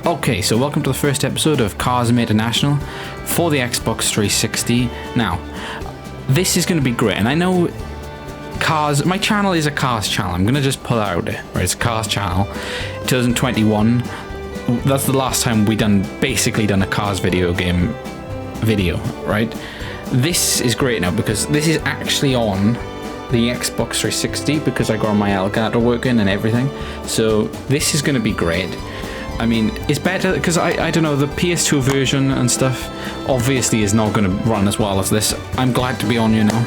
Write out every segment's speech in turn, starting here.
Okay, so welcome to the first episode of Cars International for the Xbox 360. Now, this is going to be great, and I know cars, my channel is a cars channel. I'm going to just pull out there, right? It's a cars channel. 2021, that's the last time we basically done a cars video, right? This is great now because this is actually on the Xbox 360 because I got my Elgato working and everything. So this is going to be great. I mean, it's better because I don't know, the PS2 version and stuff obviously is not going to run as well as this. I'm glad to be on here now.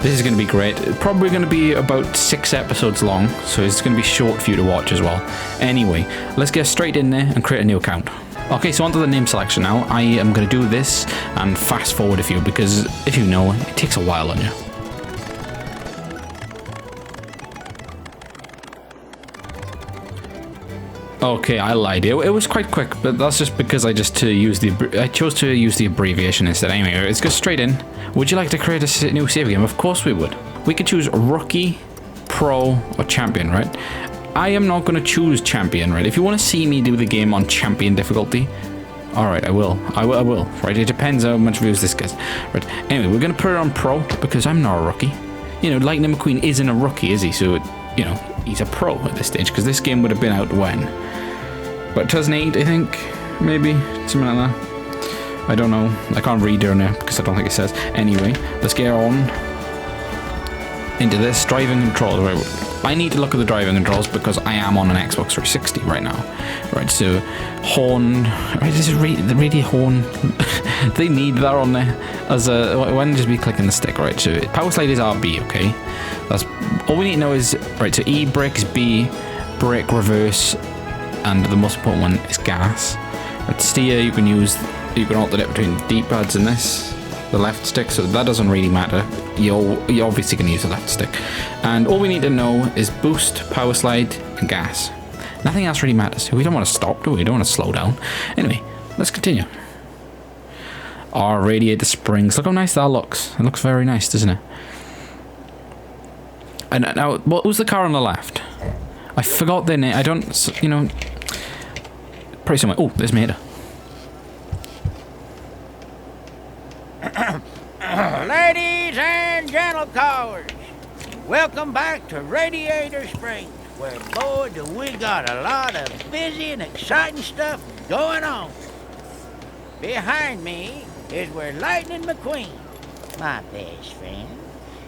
This is going to be great. Probably going to be about 6 episodes long, so it's going to be short for you to watch as well. Anyway, let's get straight in there and create a new account. Okay, so onto the name selection now. I am going to do this and fast forward a few because, if you know, it takes a while on you. Okay, I lied. It was quite quick, but that's just because I chose to use the abbreviation instead. Anyway, let's go straight in. Would you like to create a new save game? Of course we would. We could choose Rookie, Pro, or Champion, right? I am not going to choose Champion, right? If you want to see me do the game on Champion difficulty, alright, I will, right? It depends how much views this gets. Right, anyway, we're going to put it on Pro because I'm not a rookie. You know, Lightning McQueen isn't a rookie, is he? So, you know, he's a pro at this stage because this game would have been out when? But 2008, I think, maybe, something like that. I don't know. I can't read down there because I don't think it says. Anyway, let's get on into this driving controls. Right, I need to look at the driving controls because I am on an Xbox 360 right now. Right, so horn. Right, this is the radio horn. They need that on there as a. When just be clicking the stick, right? So power slide is RB. Okay, that's all we need to know. Is right. So E brake is B, brake reverse. And the most important one is gas. Right, steer, you can alternate between D-pads and this, the left stick, so that doesn't really matter. You obviously can use the left stick. And all we need to know is boost, power slide, and gas. Nothing else really matters. We don't want to stop, do we? We don't want to slow down. Anyway, let's continue. Our radiator springs. Look how nice that looks. It looks very nice, doesn't it? And now, what was the car on the left? I forgot their name. I don't, you know. Pretty similar. Oh, there's Mater. Ladies and gentlemen, welcome back to Radiator Springs, where, boy, do we got a lot of busy and exciting stuff going on. Behind me is where Lightning McQueen, my best friend,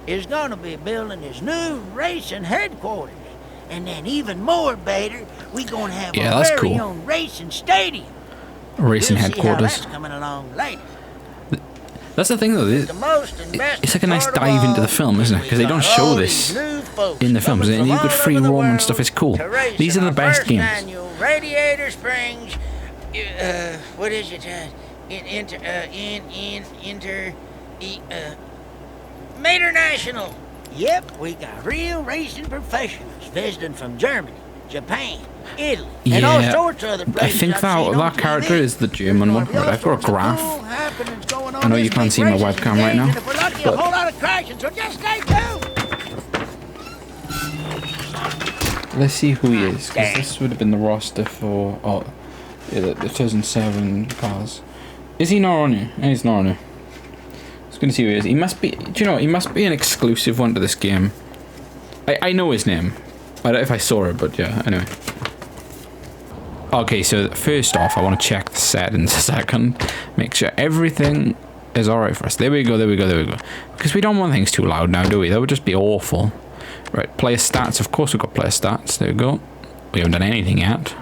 is going to be building his new racing headquarters. And then even more better, we gonna have a very own racing stadium. Racing headquarters. See how that's coming along later. That's the thing though, it's like a nice dive into the film, isn't it? Because they don't show this in the films, and you could free roam and stuff. It's cool. These are the best games. Radiator Springs, what is it? Mater National. Yep, we got real racing professionals visiting from Germany, Japan, Italy, and all sorts of other places. I think that character is the German one. Right, I've got a graph. I know you can't see my webcam right now. But a whole lot of crashing, so just stay tuned. Let's see who he is, because this would have been the roster for the 2007 cars. Is he not on here? No, he's not on here. I was going to see who he is. He must be. Do you know? He must be an exclusive one to this game. I know his name. I don't know if I saw it, but yeah. Anyway. Okay, so first off, I want to check the settings a second. Make sure everything is alright for us. There we go. Because we don't want things too loud now, do we? That would just be awful. Right. Player stats. Of course, we've got player stats. There we go. We haven't done anything yet,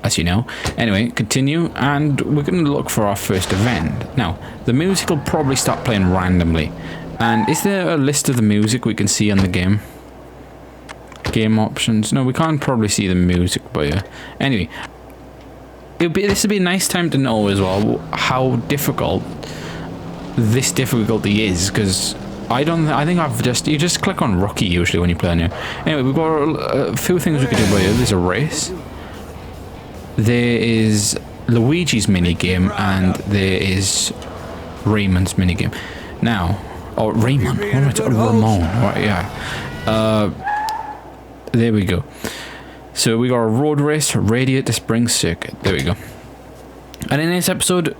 as you know. Anyway, continue, and we're going to look for our first event. Now, the music will probably start playing randomly. And is there a list of the music we can see on the game? Game options? No, we can't probably see the music, but yeah. Anyway, this would be a nice time to know as well how difficult this difficulty is, because you just click on Rookie usually when you play on here. Anyway, we've got a few things we can do by here. There's a race. There is Luigi's minigame, and there is Raymond's minigame. Now, Raymond. What am I talking about? Ramon. Right, yeah. There we go. So we got a road race, radiator spring circuit. There we go. And in this episode,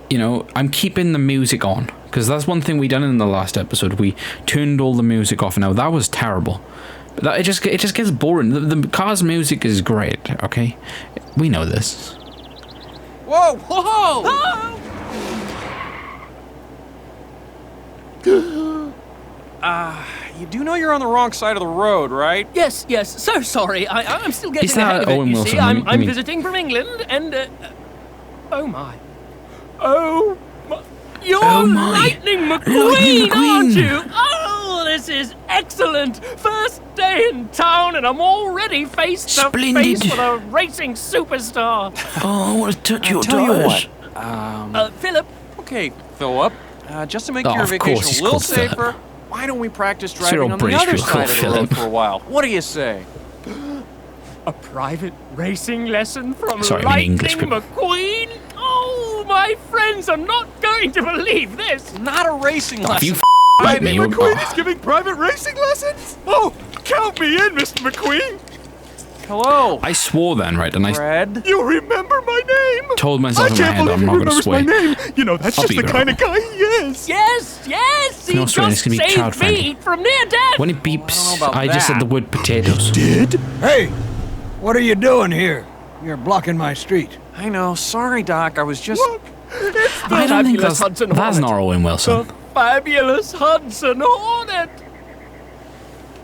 you know, I'm keeping the music on, because that's one thing we done in the last episode. We turned all the music off. Now that was terrible. But it just gets boring. The car's music is great. Okay, we know this. Whoa! Whoa! You do know you're on the wrong side of the road, right? Yes, so sorry. I'm still getting Is the hang that of it, Owen you Wilson? see. I'm visiting from England, and, oh my. You're Lightning McQueen, aren't you? Oh, this is excellent. First day in town, and I'm already face to face with a racing superstar. Oh, I want to touch your Tell you toes. what. Philip. Okay, Philip. Just to make your of course he's vacation a little called Philip. safer, why don't we practice Sure, driving on the British other people call side of the Philip. road for a while? What do you say? A private racing lesson from Sorry, I mean English Lightning people. McQueen? Oh, my friends, I'm not going to believe this. Not a racing If lesson. you Lightning me, McQueen is giving private racing lessons? Oh, count me in, Mr. McQueen. Hello, I swore then, right? And I Fred. You remember my name? told myself in my head I'm not going to swear. You know, that's I'll just beat the her kind up. of guy he is. Yes, he No swearing, it's just gonna be child saved me friendly. from near death. When it beeps, I don't know about I just said that. the word potatoes. Hey, what are you doing here? You're blocking my street. I know. Sorry, Doc. I was just. It's the I don't think fabulous Hudson that's Hornet. not Owen Wilson. The fabulous Hudson Hornet.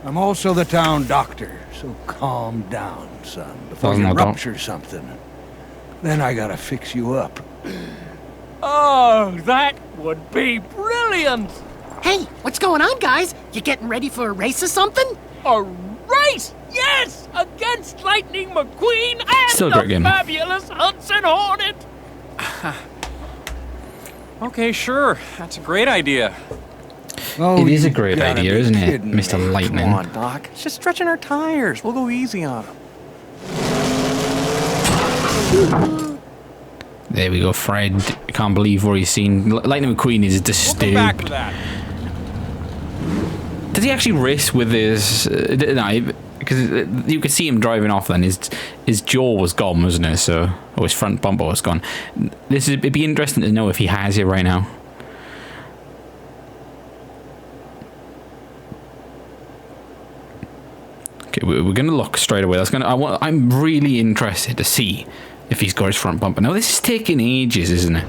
I'm also the town doctor, so calm down, son, before Doesn't you know, Doc. rupture something. Then I gotta fix you up. Oh, that would be brilliant. Hey, what's going on, guys? You getting ready for a race or something? A race, yes, against Lightning McQueen and Still a the great game. fabulous Hudson Hornet. Okay, sure. That's a great idea. Oh, It is a you great gotta idea, be isn't it, kidding Mr. me. Lightning? Come on, Doc. It's just stretching our tires. We'll go easy on them. There we go, Fred. Can't believe what he's seen. Lightning McQueen is We'll come back for disturbed. that. Did he actually race with his? No, because you could see him driving off. Then his jaw was gone, wasn't it? So, or his front bumper was gone. It'd be interesting to know if he has it right now. Okay, we're gonna look straight away. I'm really interested to see if he's got his front bumper. Now this is taking ages, isn't it?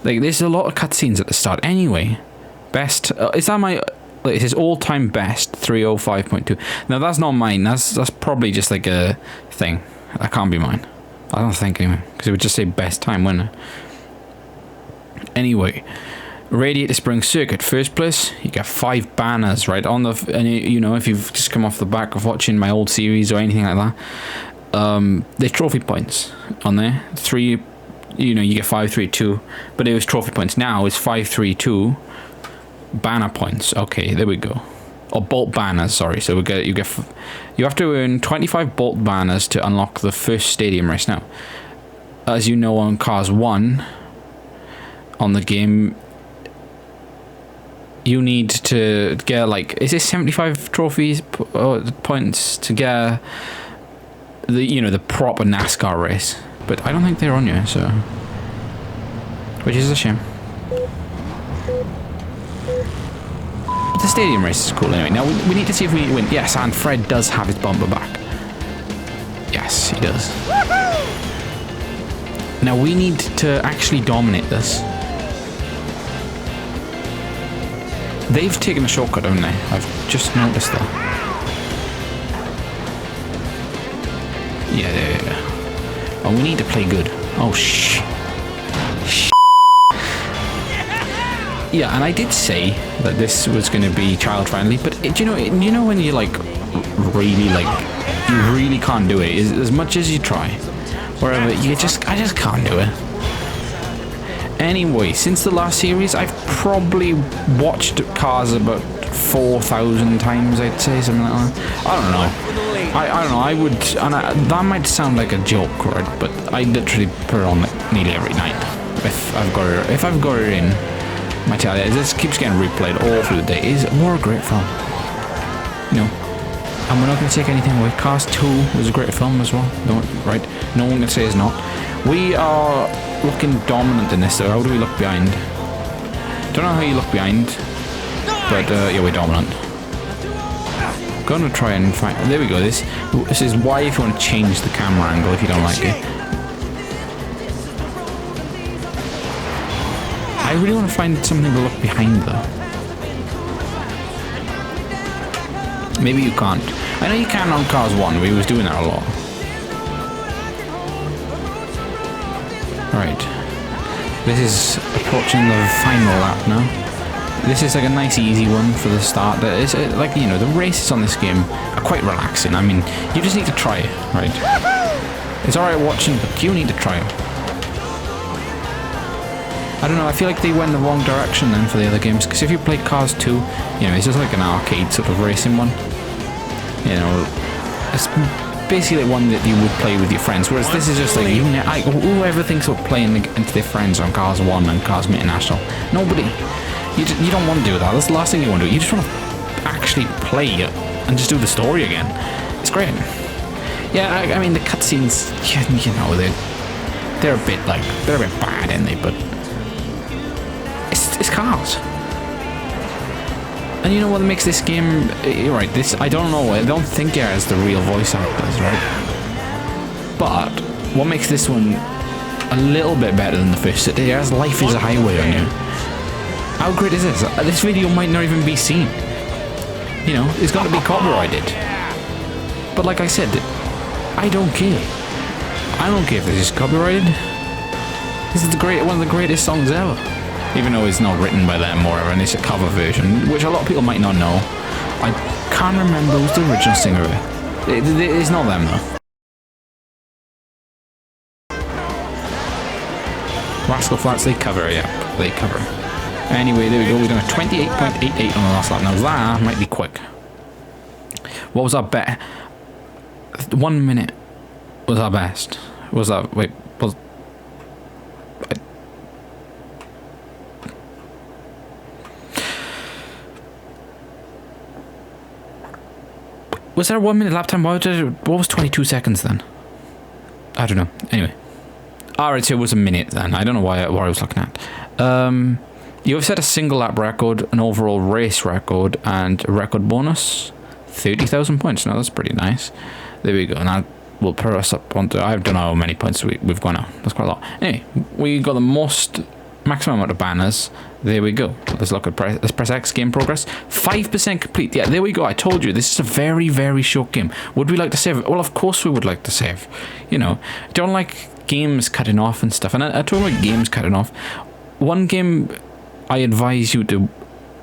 Like there's a lot of cutscenes at the start. Anyway, best is that my? It says all-time best 305.2. Now that's not mine. That's probably just like a thing. That can't be mine. I don't think anyway, because it would just say best time, wouldn't it? Anyway, Radiator Springs Circuit, first place. You get 5 banners right on the. And you know, if you've just come off the back of watching my old series or anything like that, there's trophy points on there. 3. You know, you get 5, 3, 2, but it was trophy points. Now it's 5, 3, 2. Banner points. Okay, there we go. Or bolt banners. Sorry. So you have to earn 25 bolt banners to unlock the first stadium race. Now, as you know, on Cars 1, on the game, you need to get like, is it 75 trophies points to get the proper NASCAR race? But I don't think they're on here, so which is a shame. The stadium race is cool anyway. Now we need to see if we win. Yes, and Fred does have his bumper back. Yes, he does. Now we need to actually dominate this. They've taken a shortcut, haven't they? I've just noticed that. Yeah. Oh, we need to play good. Oh, shh. Yeah, and I did say that this was going to be child friendly, but do you know when you you really can't do it as much as you try, wherever I just can't do it. Anyway, since the last series, I've probably watched Cars about 4,000 times, I'd say, something like that. I don't know. I don't know. I would, and that might sound like a joke, right? But I literally put it on like nearly every night if I've got it in. I tell you, this keeps getting replayed all through the day. It's more a great film, you know. And we're not going to take anything away. Cars 2 was a great film as well. No, right? No one can say it's not. We are looking dominant in this, so how do we look behind? Don't know how you look behind, but yeah, we're dominant. Gonna try and find. There we go. This is why if you want to change the camera angle if you don't like it. I really want to find something to look behind though. Maybe you can't. I know you can on Cars 1. We was doing that a lot. Right. This is approaching the final lap now. This is like a nice easy one for the start. It's like, you know, the races on this game are quite relaxing. I mean, you just need to try it, right? It's alright watching, but you need to try it. I don't know, I feel like they went the wrong direction then for the other games, because if you play Cars 2, you know, it's just like an arcade sort of racing one. You know, it's basically one that you would play with your friends, whereas this is just like, whoever thinks of playing against their friends on Cars 1 and Cars International? Nobody. You don't want to do that. That's the last thing you want to do. You just want to actually play it and just do the story again. It's great. Yeah, I mean, the cutscenes, you know, they're a bit bad, aren't they? But it's Cars. And you know what makes this game, right, I don't know, I don't think it has the real voice actors, right? But what makes this one a little bit better than the first, it has Life is a Highway on you. How great is this? This video might not even be seen. You know, it's got to be copyrighted. But like I said, I don't care. I don't care if this is copyrighted. This is one of the greatest songs ever. Even though it's not written by them or whatever, and it's a cover version, which a lot of people might not know. I can't remember who's the original singer of it. It's not them though. Rascal Flatts, they cover it, yeah. They cover it. Anyway, there we go. We're doing a 28.88 on the last lap. Now that might be quick. What was our bet? 1 minute was our best. Was that... Wait, was there a 1 minute lap time? What was 22 seconds then? I don't know. Anyway. Alright, so it was a minute then. I don't know what I was looking at. You have set a single lap record, an overall race record, and a record bonus. 30,000 points. Now that's pretty nice. There we go. Now we'll put us up onto... I don't know how many points we've got now. That's quite a lot. Anyway, we got the maximum amount of banners. There we go. Let's look at let's press X, game progress. 5% complete. Yeah, there we go. I told you, this is a very, very short game. Would we like to save it? Well, of course we would like to save. You know, I don't like games cutting off and stuff. And I told about games cutting off. One game I advise you to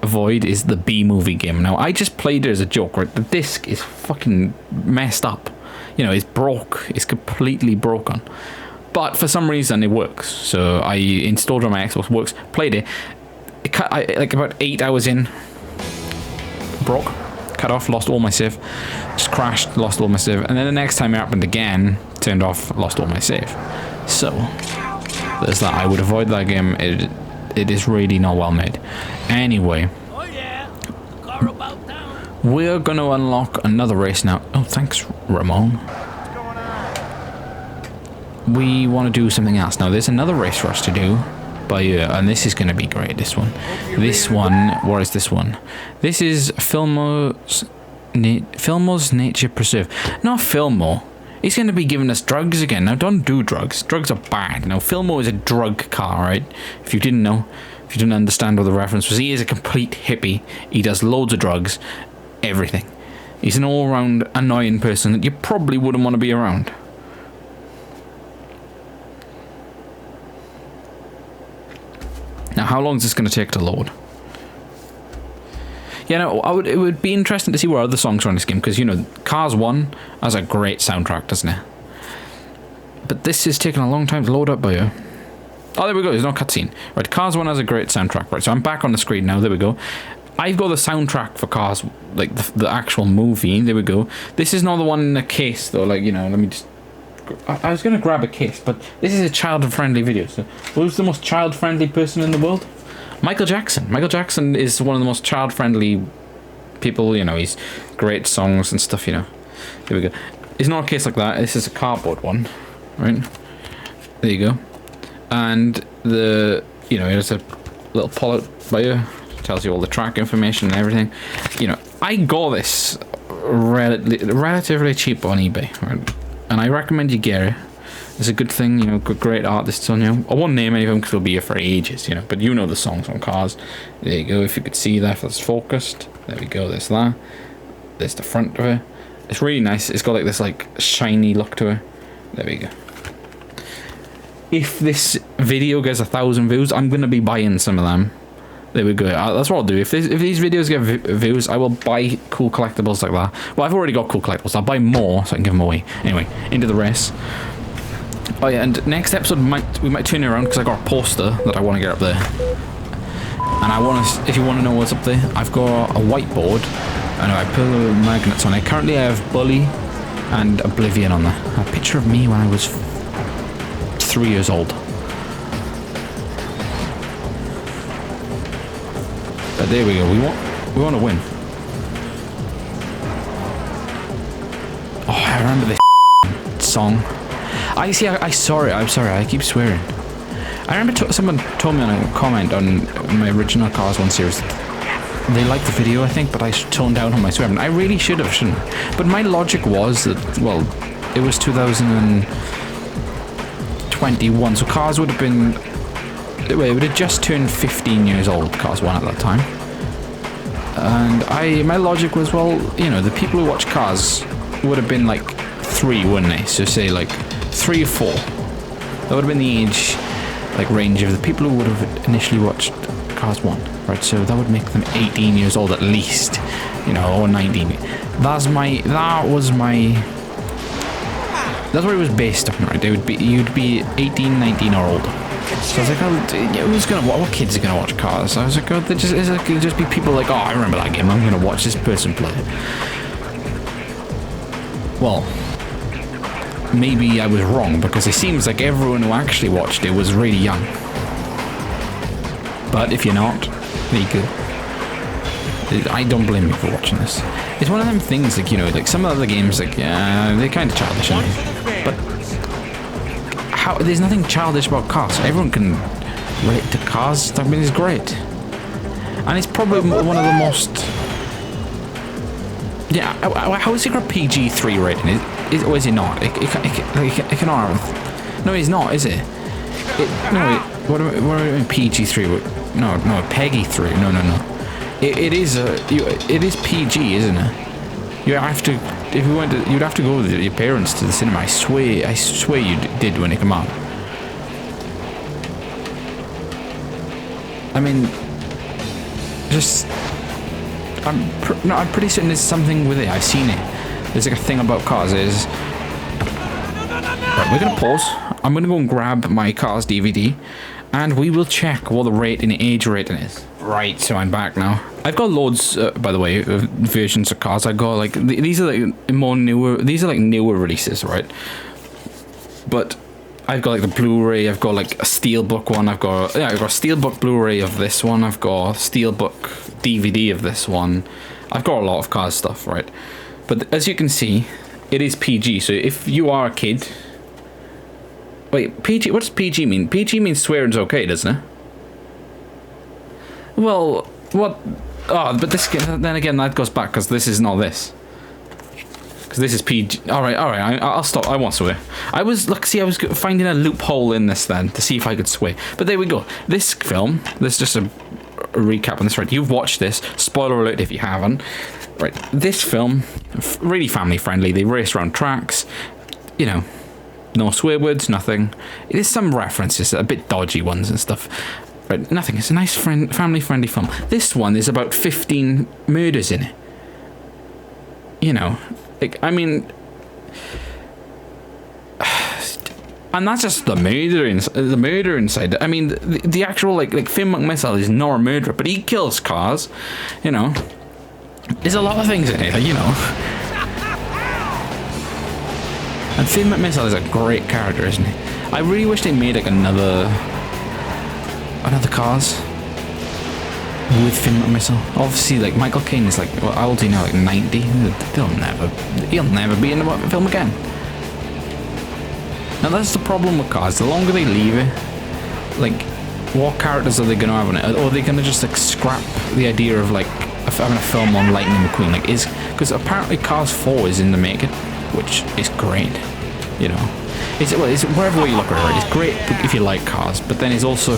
avoid is the B-movie game. Now, I just played it as a joke, right? The disc is fucking messed up. You know, it's broke. It's completely broken. But for some reason, it works. So I installed it on my Xbox, works, played it. Like about 8 hours in, broke, cut off, lost all my save, just crashed, lost all my save, and then the next time it happened again, turned off, lost all my save. So there's that. I would avoid that game. It is really not well made. Anyway, we're gonna unlock another race now. Oh, thanks, Ramon. We want to do something else now. There's another race for us to do. And this is going to be great, this one. What is this one? This is Fillmore's Nature Preserve. Not Fillmore. He's going to be giving us drugs again. Now, don't do drugs. Drugs are bad. Now, Fillmore is a drug car, right? If you didn't know, if you didn't understand what the reference was, he is a complete hippie. He does loads of drugs. Everything. He's an all-round annoying person that you probably wouldn't want to be around. Now, how long is this going to take to load? Yeah, no, it would be interesting to see what other songs are on this game, because, you know, Cars 1 has a great soundtrack, doesn't it? But this is taking a long time to load up by you. Oh, there we go, there's no cutscene. Right, Cars 1 has a great soundtrack. Right, so I'm back on the screen now, there we go. I've got the soundtrack for Cars, like the actual movie, there we go. This is not the one in the case, though, like, you know, let me just... I was going to grab a case, but this is a child-friendly video. So, who's the most child-friendly person in the world? Michael Jackson. Michael Jackson is one of the most child-friendly people. You know, he's great songs and stuff. You know, here we go. It's not a case like that. This is a cardboard one, right? There you go. And the, you know, there's a little pull-out by you. Tells you all the track information and everything. You know, I got this relatively cheap on eBay, right? And I recommend you get it. It's a good thing, you know, great artists on you. I won't name any of them because we'll be here for ages, you know, but you know the songs on cars. There you go, if you could see that, if that's focused. There we go, there's that. There's the front of it. It's really nice. It's got like this like shiny look to it. There we go. If this video gets 1,000 views, I'm going to be buying some of them. There we go. That's what I'll do. If these videos get views, I will buy cool collectibles like that. Well, I've already got cool collectibles. I'll buy more so I can give them away. Anyway, into the race. Oh yeah, and next episode we might turn it around because I got a poster that I want to get up there. And I want to, if you want to know what's up there, I've got a whiteboard and I put the magnets on it. Currently I have Bully and Oblivion on there. A picture of me when I was 3 years old. But there we go. We want to win. Oh, I remember this song. I'm sorry. I keep swearing. I remember someone told me on a comment on my original Cars 1 series. They liked the video, I think, but I toned down on my swearing. I really should have, shouldn't I? But my logic was that, well, it was 2021, so Cars would have been. It would have just turned 15 years old, Cars 1 at that time. And my logic was, well, you know, the people who watch Cars would have been like 3, wouldn't they? So say like 3 or 4. That would have been the age, like, range of the people who would have initially watched Cars 1, right? So that would make them 18 years old at least, you know, or 19. That's what it was based on, right? You'd be 18, 19 or older. So I was like, what kids are gonna watch Cars? I was like, it'll just be people like, oh, I remember that game, I'm gonna watch this person play it. Well, maybe I was wrong, because it seems like everyone who actually watched it was really young. But if you're not, there you go. I don't blame you for watching this. It's one of them things, like, you know, like some of the other games, like, yeah, they're kind of childish, aren't they? But there's nothing childish about Cars. Everyone can relate to Cars. I mean, it's great. And it's probably one of the most... Yeah, how is it got a PG-3 rating? Or is it not? It cannot have... No, it's not, is it? No, what do I mean PG-3? No, Peggy 3. No. It is PG, isn't it? You have to, if you went to, you'd have to go with your parents to the cinema. I swear you did when it came out. I mean, just, I'm pretty certain there's something with it. I've seen it. There's like a thing about Cars. Right, we're gonna pause. I'm gonna go and grab my Cars DVD, and we will check what the age rating is. Right, so I'm back now. I've got loads, by the way, of versions of Cars. I got like these are like newer releases, right? But I've got like the Blu-ray. I've got like a Steelbook one. I've got a Steelbook Blu-ray of this one. I've got a Steelbook DVD of this one. I've got a lot of Cars stuff, right? But as you can see, it is PG. So if you are a kid, wait, PG. What does PG mean? PG means swearing's okay, doesn't it? Well, what? Oh, but this, then again, that goes back because this is not this. Because this is PG. All right. I'll stop. I won't swear. I was finding a loophole in this then to see if I could swear. But there we go. This film. There's just a recap on this. Right, you've watched this. Spoiler alert if you haven't. Right, this film, really family friendly. They race around tracks. You know, no swear words, nothing. There's some references, a bit dodgy ones and stuff. Right, nothing. It's a nice family-friendly film. This one is about 15 murders in it. You know, like, I mean, and that's just the murder inside. I mean, the actual like Finn McMissile is not a murderer, but he kills cars. You know, there's a lot of things in it. You know, and Finn McMissile is a great character, isn't he? I really wish they made like another Cars with Finn McMissile. Obviously, like Michael Caine is like, well, how old is he now? Like 90. He'll never be in the film again. Now that's the problem with Cars. The longer they leave it, like, what characters are they going to have in it? Or are they going to just like scrap the idea of like having a film on Lightning McQueen? Like, because apparently Cars 4 is in the making, which is great. You know, it's wherever way you look at it, it's great if you like Cars, but then it's also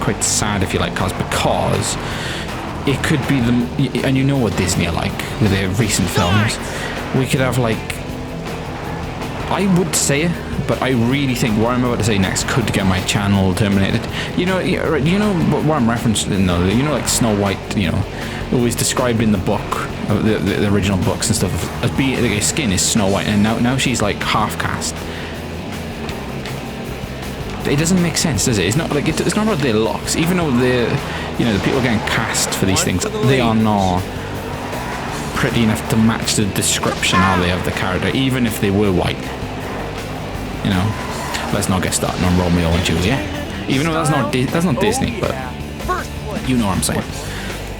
quite sad if you like Cars, because it could be and you know what Disney are like with their recent films. We could have like, I would say it, but I really think what I'm about to say next could get my channel terminated. You know what I'm referencing though. You know, like Snow White. You know, it was described in the book, the original books and stuff, as being like, her skin is Snow White, and now she's like half cast. It doesn't make sense, does it? It's not like it's not about their looks, even though the people getting cast for these things, they are not pretty enough to match the description, are they, of the character, even if they were white. You know, let's not get started on Romeo and Juliet. Even though that's not Disney, but you know what I'm saying.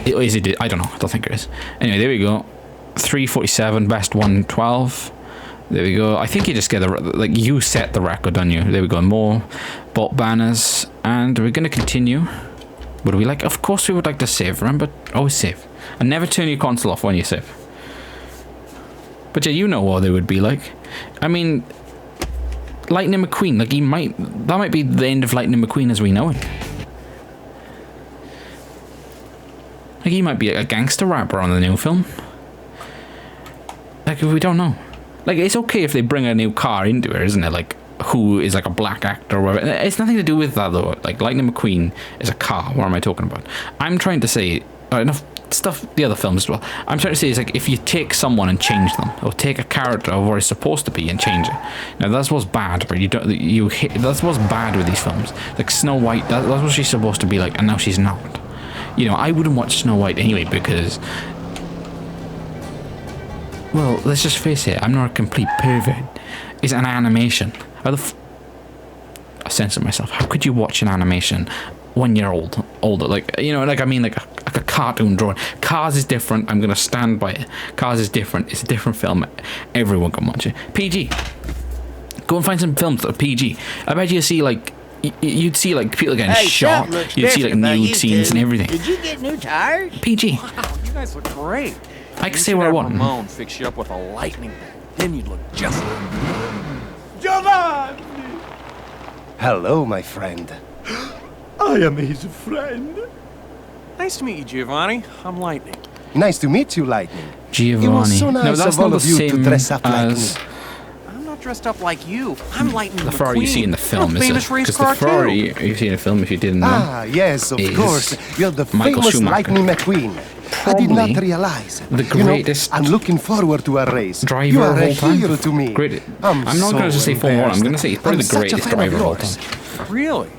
Is it? I don't know. I don't think it is. Anyway, there we go. 347, best 112. There we go. I think you just get you set the record, don't you? There we go. More bot banners, and we're gonna continue. Would we like? Of course, we would like to save. Remember, always save, and never turn your console off when you save. But yeah, you know what they would be like. I mean, Lightning McQueen. Like that might be the end of Lightning McQueen as we know it. Like he might be a gangster rapper on the new film. Like we don't know. Like, it's okay if they bring a new car into it, isn't it? Like, who is like a black actor or whatever. It's nothing to do with that, though. Like, Lightning McQueen is a car. What am I talking about? I'm trying to say, enough stuff, the other films as well. I'm trying to say is like, if you take someone and change them, or take a character of what it's supposed to be and change it. Now, that's what's bad, but that's what's bad with these films. Like, Snow White, that's what she's supposed to be like, and now she's not. You know, I wouldn't watch Snow White anyway, because... Well, let's just face it, I'm not a complete pervert. It's an animation. I censor myself. How could you watch an animation when you're older? Like, you know, like I mean, like a cartoon drawing. Cars is different. I'm gonna stand by it. Cars is different. It's a different film. Everyone can watch it. PG. Go and find some films that are PG. I bet you see like you'd see like people getting shot. You'd see like nude scenes and everything. Did you get new tires? PG. Wow, you guys look great. I can say what I want. Ramon fix you up with a lightning bag. Then you'd look just like... Giovanni! Hello, my friend. I am his friend. Nice to meet you, Giovanni. I'm Lightning. Nice to meet you, Lightning. Giovanni. It was so nice no, that's of all not of the you same to dress up like as me. I'm not dressed up like you. I'm Lightning the Ferrari you see in the film, You're a is famous it? race Because the car Ferrari too. you see in the film, if you didn't know, Ah, yes, of is course. You're the Michael famous Schumacher. Lightning McQueen. I did Probably not realize. the greatest I'm looking forward to a race. driver You are of a all time. hero to me. Great. I'm not so going to say Formula 1. I'm going to say he's probably I'm the such a greatest fan of driver of all yours. time. Really?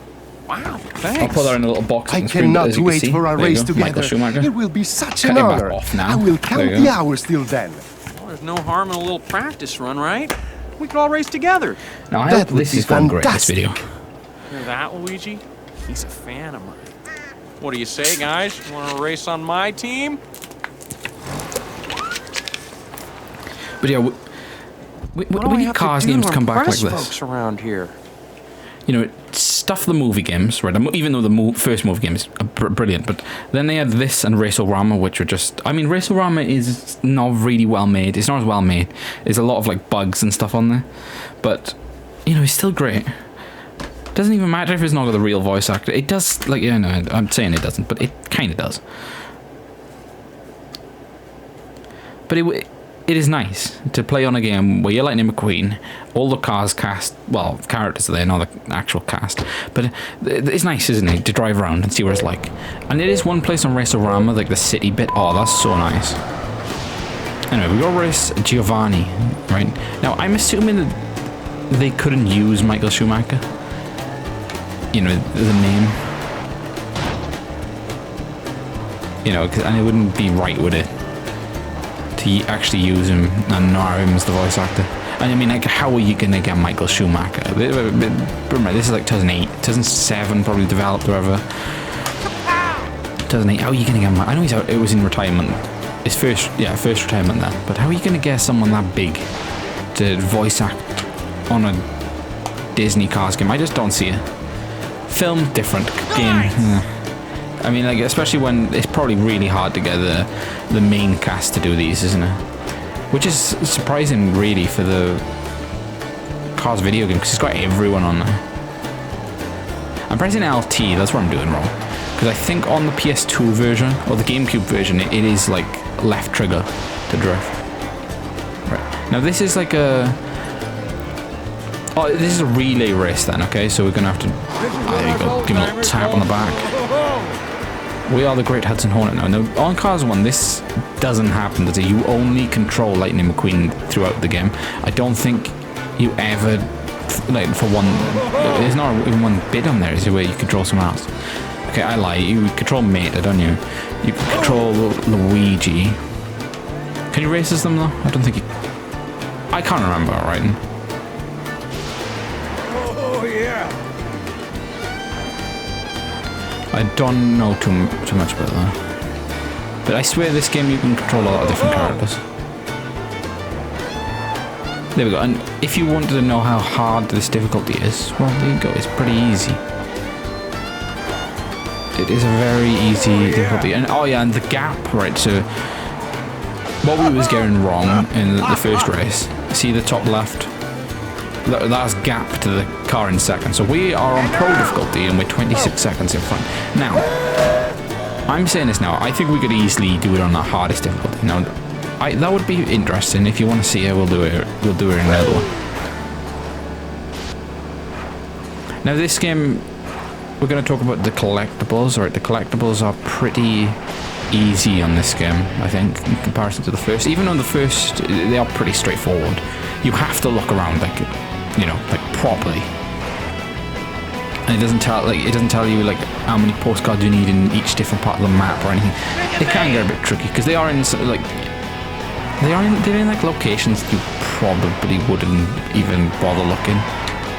Wow, thanks. I'll put that in a little box. I on the screen, cannot as you can wait see. for our There you race go, together. Michael Schumacher. It will be such Cut an him back honor. off now. I will There count you the go. hours till then. Well, there's no harm in a little practice run, right? We could all race together. Now, I That hope this would be is going great, this fantastic. video. Hear that, Luigi? He's a fan of mine. What do you say, guys? You want to race on my team? But yeah, we need Cars games to come back like this. Folks around here. You know, stuff the movie games, right? Even though the first movie game is brilliant, but then they had this and Race-O-Rama, which were just... I mean, Race-O-Rama is not really well made. It's not as well made. There's a lot of, like, bugs and stuff on there. But, you know, it's still great. Doesn't even matter if it's not got the real voice actor. It does, like, you know, I'm saying it doesn't, but it kind of does. But it is nice to play on a game where you're Lightning McQueen, all the cars cast, well, characters are there, not the actual cast, but it's nice, isn't it, to drive around and see what it's like. And it is one place on Race-O-Rama, like the city bit. Oh, that's so nice. Anyway, we got race Giovanni, right? Now, I'm assuming that they couldn't use Michael Schumacher, you know, the name. You know, and it wouldn't be right, would it? To actually use him and not him as the voice actor. And I mean, like, how are you gonna get Michael Schumacher? Remember, this is like 2008, 2007, probably developed or whatever. 2008. How are you gonna get him? I know it was in retirement. His first retirement then. But how are you gonna get someone that big to voice act on a Disney cars game. I just don't see it. Film, different. Game, I mean, like, especially when it's probably really hard to get the main cast to do these, isn't it? Which is surprising, really, for the Cars video game, because it's got everyone on there. I'm pressing LT, that's what I'm doing wrong. Because I think on the PS2 version, or the GameCube version, it is like left trigger to drift. Right. Now this is like a... Oh, this is a relay race then, okay? So we're going to have to... there you go, give him a little tap on the back. We are the Great Hudson Hornet now. Now, on Cars 1, this doesn't happen, does it? You only control Lightning McQueen throughout the game. I don't think you ever... Like, for one... There's not even one bit on there, is there, where you control someone else? Okay, I lie. You control Mater, don't you? You can control Luigi. Can you race as them, though? I don't think you... I can't remember, right? Oh, yeah. I don't know too much about that. But I swear this game you can control a lot of different characters. There we go. And if you wanted to know how hard this difficulty is, well, there you go. It's pretty easy. It is a very easy difficulty. And oh yeah, and the gap, right? So what we was getting wrong in the first race. See the top left? That's gap to the car in second. So we are on pro difficulty and we're 26 seconds in front. Now, I'm saying this now. I think we could easily do it on the hardest difficulty. Now, that would be interesting. If you want to see it, we'll do it. We'll do it in another one. Now, this game, we're going to talk about the collectibles. Right, the collectibles are pretty easy on this game, I think, in comparison to the first. Even on the first, they are pretty straightforward. You have to look around, like, you know, like properly. And it doesn't tell you like how many postcards you need in each different part of the map or anything. It can get a bit tricky because they are in like they're in like locations you probably wouldn't even bother looking.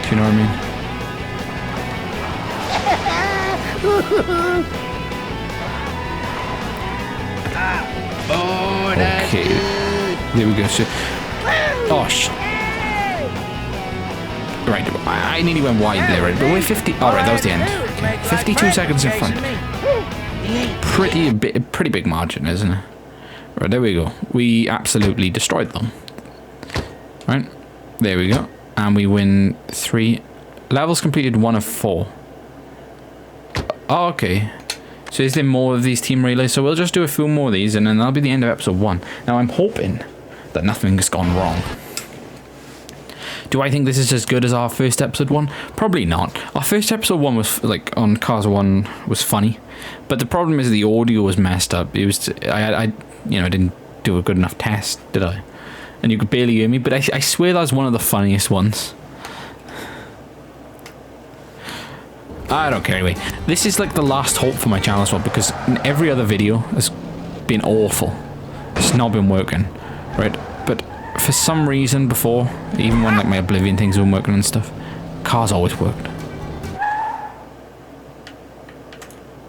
Do you know what I mean? Okay, there we go. So, oh shit. Right, I nearly went wide there, right? But we're 50. All right, that was the end. Okay. 52 seconds in front. Pretty big margin, isn't it? Right, there we go. We absolutely destroyed them. Right, there we go, and we win 3 levels completed. 1 of 4. Oh, okay. So is there more of these team relays? So we'll just do a few more of these, and then that'll be the end of episode 1. Now I'm hoping that nothing has gone wrong. Do I think this is as good as our first episode 1? Probably not. Our first episode 1 was, like, on Cars 1 was funny. But the problem is the audio was messed up. It was, I didn't do a good enough test, did I? And you could barely hear me, but I swear that was one of the funniest ones. I don't care anyway. This is like the last hope for my channel as well, because every other video has been awful. It's not been working, right? But for some reason before, even when like my Oblivion things weren't working and stuff, Cars always worked.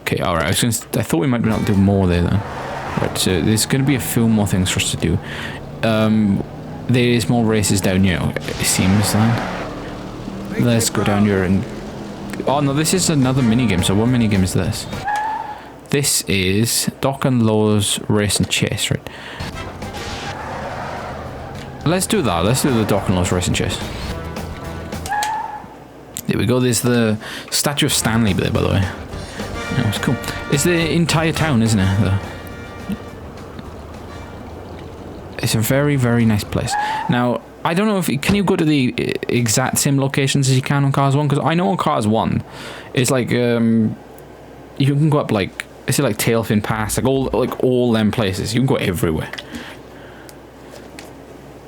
Okay, alright, I thought we might be able to do more there then. Right, so there's going to be a few more things for us to do. There is more races down here, it seems then. Let's go down here and... Oh no, this is another minigame, so what minigame is this? This is Doc and Low's Race and Chase, right? Let's do that. Let's do the Doc and Low's Race and Chase. There we go. There's the statue of Stanley there, by the way. That was cool. It's the entire town, isn't it? It's a very, very nice place. Now, I don't know if... Can you go to the exact same locations as you can on Cars 1? Because I know on Cars 1, it's like... you can go up, like... Is it like Tailfin Pass? Like all them places. You can go everywhere.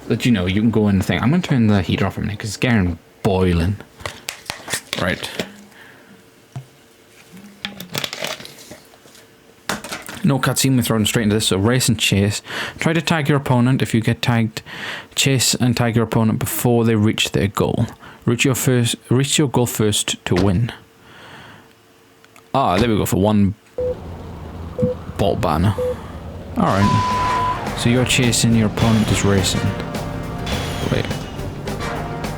But you know, you can go in the thing. I'm going to turn the heater off a minute because it's getting boiling. Right. No cutscene, we're thrown straight into this. So race and chase. Try to tag your opponent. If you get tagged, chase and tag your opponent before they reach their goal. Reach your goal first to win. Ah, there we go for 1 bolt banner. Alright. So you're chasing, your opponent is racing. Wait.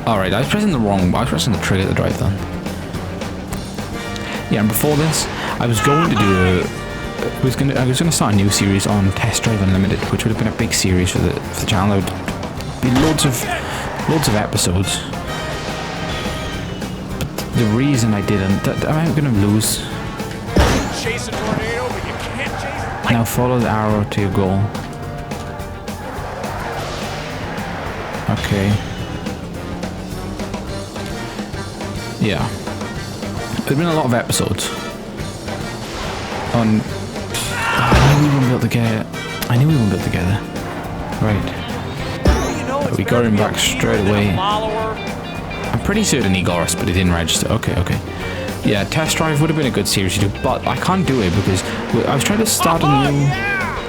Alright, I was pressing the trigger to drive then. Yeah, and before this, I was going to do I was gonna start a new series on Test Drive Unlimited, which would have been a big series for the channel. There would be loads of episodes. But the reason I didn't, am I gonna lose? Chase a tornado, but you can't chase. Now follow the arrow to your goal. Okay. Yeah. There've been a lot of episodes on. I knew we wouldn't be able to get it. I knew we wouldn't be able to get it. Right. We got him back straight away. I'm pretty certain he got us, but he didn't register. Okay. Yeah, Test Drive would have been a good series to do, but I can't do it because I was trying to start a new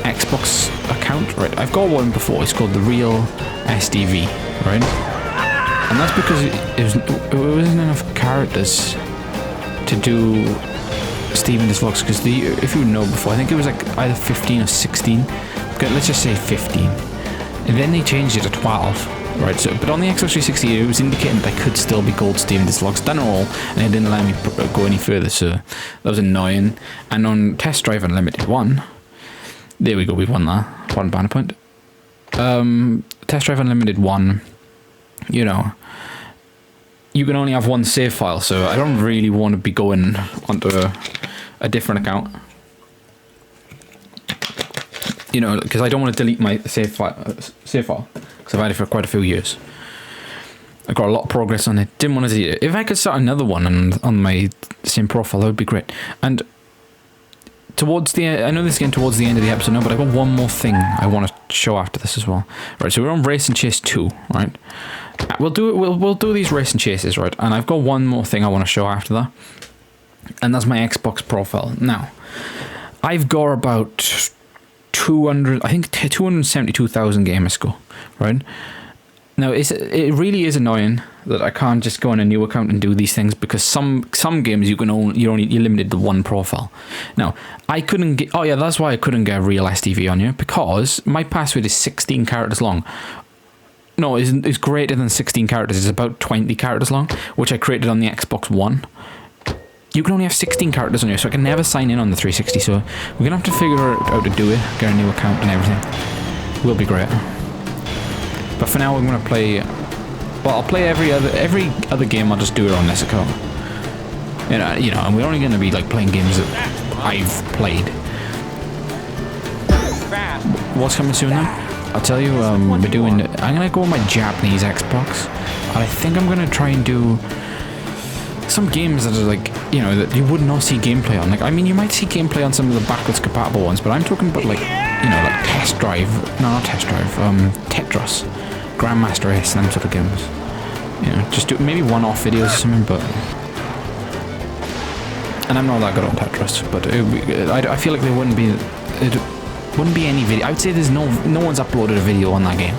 Xbox account. Right, I've got one before. It's called the Real SDV. Right, and that's because it wasn't enough characters to do Steven Does Vlogs, because if you know before, I think it was like either 15 or 16. Okay, let's just say 15, and then they changed it to 12. Right, so but on the Xbox 360 it was indicating that I could still be called Steven Does Vlogs. Done it all, and it didn't let me go any further, so that was annoying. And on Test Drive Unlimited 1, there we go, we've won that. 1 banner point. Test Drive Unlimited 1, you know, you can only have one save file, so I don't really want to be going onto a different account, you know, because I don't want to delete my save file because I've had it for quite a few years. I've got a lot of progress on it. Didn't want to delete it. If I could start another one on my same profile, that would be great. And towards the end, I know this is getting towards the end of the episode now, but I've got one more thing I want to show after this as well. Right, so we're on Race and Chase 2, right? We'll do these race and chases, right? And I've got one more thing I want to show after that, and that's my Xbox profile. Now, I've got about 272,000 gamer score, right? Now, it really is annoying that I can't just go on a new account and do these things, because some games you're limited to one profile. Now, I couldn't get. Oh yeah, that's why I couldn't get a Real SDV on here, because my password is 16 characters long. No, it's greater than 16 characters. It's about 20 characters long, which I created on the Xbox One. You can only have 16 characters on here, so I can never sign in on the 360. So we're gonna have to figure out how to do it, get a new account and everything. Will be great. But for now, I'm gonna play. Well, I'll play every other game. I'll just do it on this account. You know, and we're only gonna be like playing games that I've played. What's coming soon now? I'll tell you. I'm gonna go on my Japanese Xbox, and I think I'm gonna try and do some games that are like, you know, that you would not see gameplay on. Like, I mean, you might see gameplay on some of the backwards compatible ones, but I'm talking about like, you know, like Test Drive. No, not Test Drive. Tetris, Grandmaster Ace, and them sort of games. You know, just do maybe one-off videos or something. But and I'm not that good on Tetris, but I feel like there wouldn't be any video. I would say there's no one's uploaded a video on that game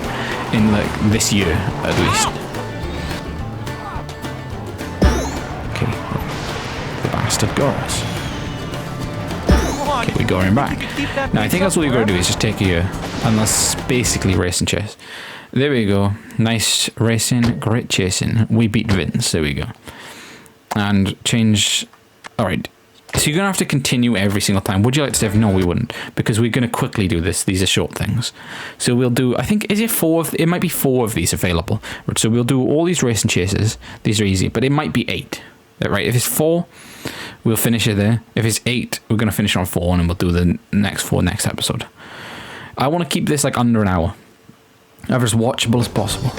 in like this year at least. Okay, the bastard goes. Okay, we got him back. Now I think that's all you gotta do is just take a year, and that's basically race and chase. There we go. Nice racing, great chasing. We beat Vince. There we go. And change. All right. So you're going to have to continue every single time. Would you like to save? No, we wouldn't, because we're going to quickly do this. These are short things. So we'll do, I think, is it 4 of, it might be 4 of these available. So we'll do all these race and chases. These are easy, but it might be 8. Right, if it's 4, we'll finish it there. If it's 8, we're going to finish on 4, and we'll do the next 4 next episode. I want to keep this like under an hour. Have as watchable as possible.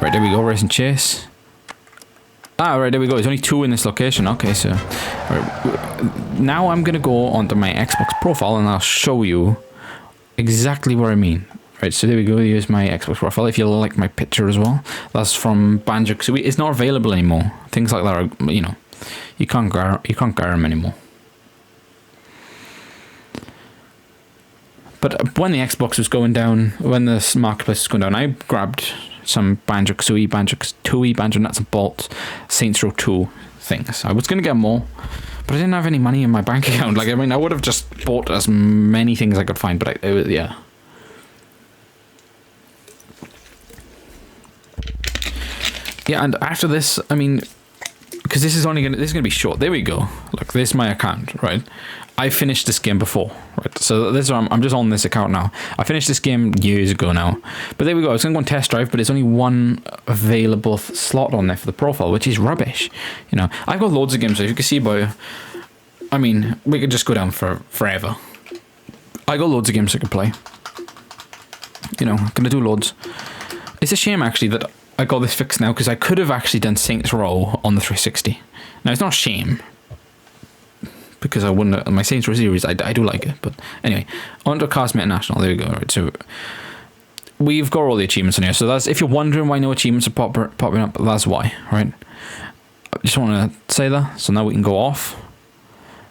Right, there we go, race and chase. Ah, right, there we go. There's only 2 in this location. Okay, so right, now I'm gonna go onto my Xbox profile and I'll show you exactly what I mean. Right, so there we go. Here's my Xbox profile. If you like my picture as well, that's from Banjo-Kazooie. It's not available anymore. Things like that are, you know, you can't get them anymore. But when the Xbox was going down, when the marketplace was going down, I grabbed some Banjo-Kazooie, Banjo-Tooie, Banjo Nuts and Bolts, Saints Row 2 things. I was going to get more, but I didn't have any money in my bank account. Like, I mean, I would have just bought as many things as I could find, but yeah. yeah, and after this, I mean, because this is gonna be short. There we go. Look, this is my account, right? I finished this game before, right? So this I'm just on this account now. I finished this game years ago now, but there we go. I was gonna go on test drive, but there's only one available slot on there for the profile, which is rubbish. You know, I've got loads of games. So you can see by, I mean, we could just go down for forever. I got loads of games I could play. You know, I'm gonna do loads. It's a shame actually that I got this fixed now, because I could have actually done Saints Row on the 360. Now it's not a shame, because I wouldn't. My Saints Row series, I do like it, but anyway, on to Cars International. There we go. Right, so we've got all the achievements in here. So that's, if you're wondering why no achievements are popping up, that's why, right? I just want to say that. So now we can go off.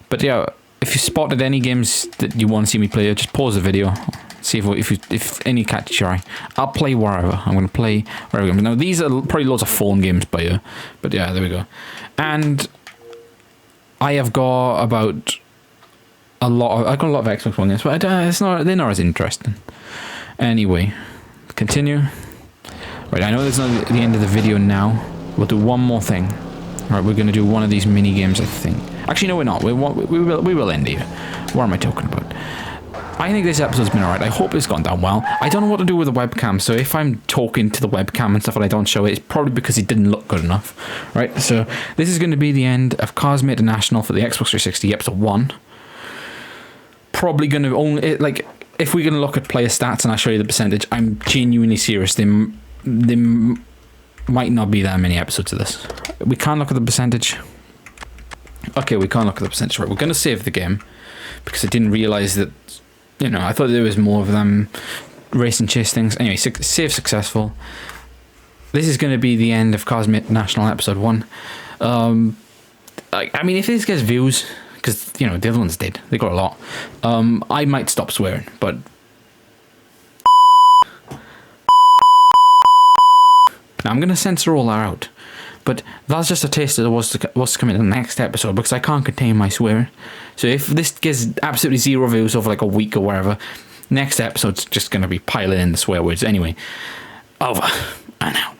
But yeah, if you spotted any games that you want to see me play, just pause the video. See if any catch your eye. I'll play wherever. I'm going to play wherever. Now these are probably loads of phone games by you, but yeah, there we go. And I have got about a lot of Xbox One games, but they're not as interesting. Anyway, continue. Right, I know this is not the end of the video now. We'll do one more thing. Right, we're going to do one of these mini games, I think. Actually, no, we're not. We will end here. What am I talking about? I think this episode's been alright. I hope it's gone down well. I don't know what to do with the webcam, so if I'm talking to the webcam and stuff and I don't show it, it's probably because it didn't look good enough. Right, so this is going to be the end of Cars International for the Xbox 360 episode 1. Probably going to only, like, if we're going to look at player stats and I show you the percentage, I'm genuinely serious. There might not be that many episodes of this. We can't look at the percentage. Okay, we can't look at the percentage. Right, we're going to save the game because I didn't realise that. You know, I thought there was more of them race and chase things. Anyway, save successful. This is going to be the end of Cars International episode 1. I mean, if this gets views, because, you know, the other ones did. They got a lot. I might stop swearing, but... Now, I'm going to censor all that out. But that's just a taste of what's to come in the next episode, because I can't contain my swearing. So if this gets absolutely 0 views over like a week or whatever, next episode's just going to be piling in the swear words. Anyway, over and out.